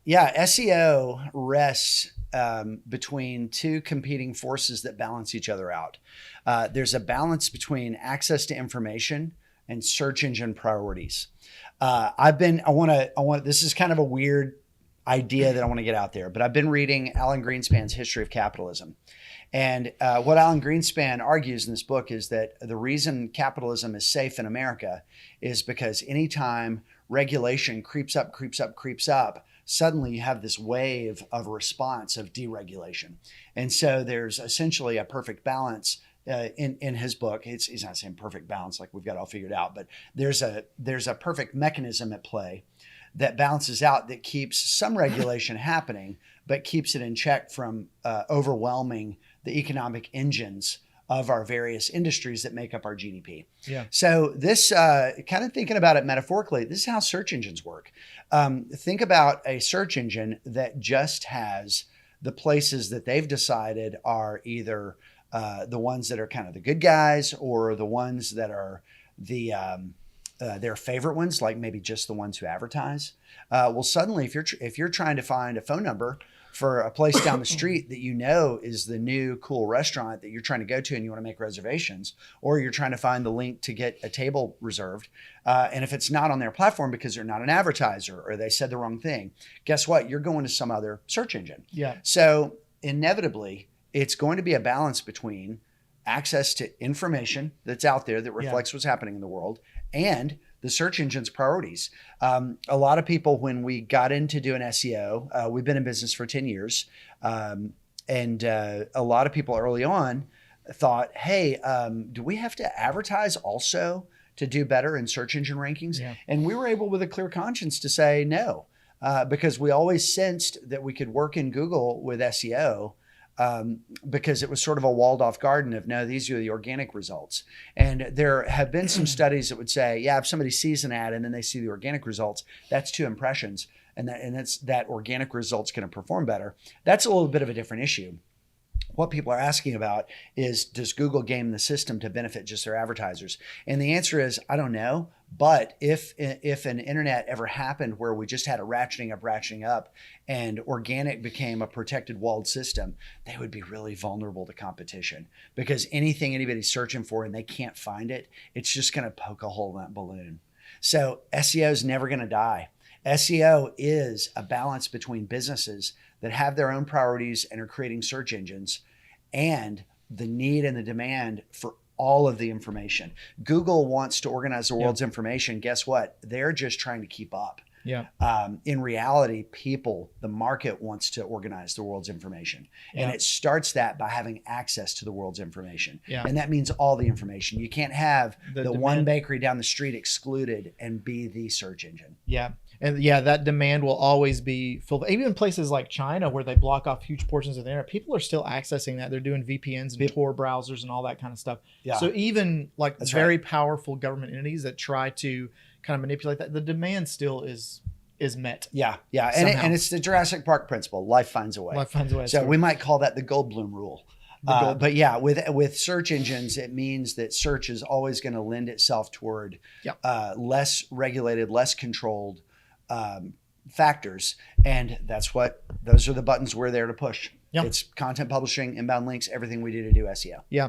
Yeah, SEO rests between two competing forces that balance each other out. There's a balance between access to information and search engine priorities. This is kind of a weird idea that I want to get out there, but I've been reading Alan Greenspan's History of Capitalism. And what Alan Greenspan argues in this book is that the reason capitalism is safe in America is because anytime regulation creeps up, suddenly you have this wave of response of deregulation. And so there's essentially a perfect balance in his book. He's not saying perfect balance like we've got it all figured out, but there's a perfect mechanism at play that balances out, that keeps some regulation happening, but keeps it in check from overwhelming the economic engines of our various industries that make up our GDP. Yeah. So this, kind of thinking about it metaphorically, this is how search engines work. Think about a search engine that just has the places that they've decided are either the ones that are kind of the good guys, or the ones that are their favorite ones, like maybe just the ones who advertise. Well, suddenly, if you're trying to find a phone number for a place down the street that you know is the new cool restaurant that you're trying to go to and you want to make reservations, or you're trying to find the link to get a table reserved, and if it's not on their platform because they're not an advertiser or they said the wrong thing, guess what? You're going to some other search engine. Yeah. So inevitably, it's going to be a balance between access to information that's out there that reflects what's happening in the world and the search engine's priorities. A lot of people, when we got into doing SEO, we've been in business for 10 years. And a lot of people early on thought, hey, do we have to advertise also to do better in search engine rankings? Yeah. And we were able with a clear conscience to say no, because we always sensed that we could work in Google with SEO, because it was sort of a walled off garden of, no, these are the organic results. And there have been some studies that would say, yeah, if somebody sees an ad and then they see the organic results, that's 2 impressions. And that organic result's going to perform better. That's a little bit of a different issue. What people are asking about is, does Google game the system to benefit just their advertisers? And the answer is, I don't know. But if an internet ever happened where we just had a ratcheting up and organic became a protected walled system, they would be really vulnerable to competition, because anything anybody's searching for and they can't find it, it's just going to poke a hole in that balloon. So SEO is never going to die. SEO is a balance between businesses that have their own priorities and are creating search engines, and the need and the demand for all of the information. Google wants to organize the world's information. Guess what? They're just trying to keep up. Yeah. In reality, the market wants to organize the world's information. Yeah. And it starts that by having access to the world's information. Yeah. And that means all the information. You can't have the one bakery down the street excluded and be the search engine. Yeah. And that demand will always be filled. Even in places like China, where they block off huge portions of the internet, people are still accessing that. They're doing VPNs and Tor browsers and all that kind of stuff. Yeah. So even like very powerful government entities that try to kind of manipulate that, the demand still is met. Yeah. And it's the Jurassic Park principle. Life finds a way. Life finds a way. So we might call that the Goldblum rule. But yeah, with search engines, it means that search is always going to lend itself toward less regulated, less controlled factors. And those are the buttons we're there to push. Yep. It's content publishing, inbound links, everything we do to do SEO. Yeah.